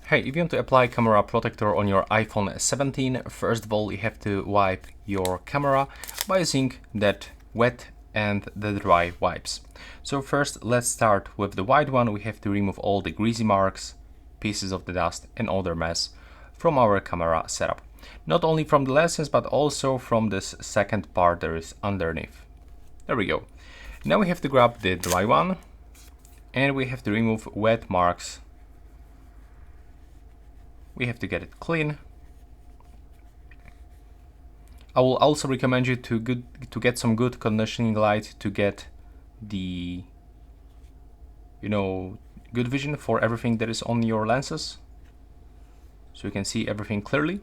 Hey, if you want to apply camera protector on your iPhone 17, first of all you have to wipe your camera by using that wet and the dry wipes. So first let's start with the white one. We have to remove all the greasy marks, pieces of the dust and other mess from our camera setup. Not only from the lenses but also from this second part that is underneath. There we go. Now we have to grab the dry one and we have to remove wet marks. We have to get it clean. I will also recommend you to get some good conditioning light to get the good vision for everything that is on your lenses, so you can see everything clearly.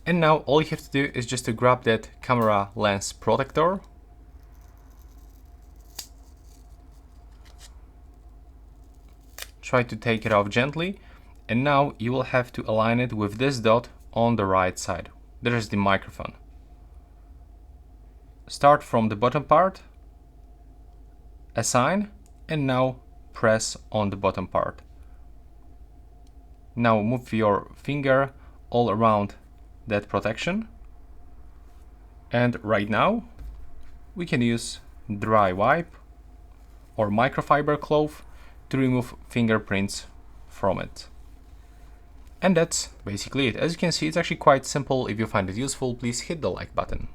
And now all you have to do is just to grab that camera lens protector, try to take it off gently, and now you will have to align it with this dot on the right side. There is the microphone. Start from the bottom part, assign, and now press on the bottom part. Now move your finger all around that protection. And right now we can use dry wipe or microfiber cloth to remove fingerprints from it. And that's basically it. As you can see, it's actually quite simple. If you find it useful, please hit the like button.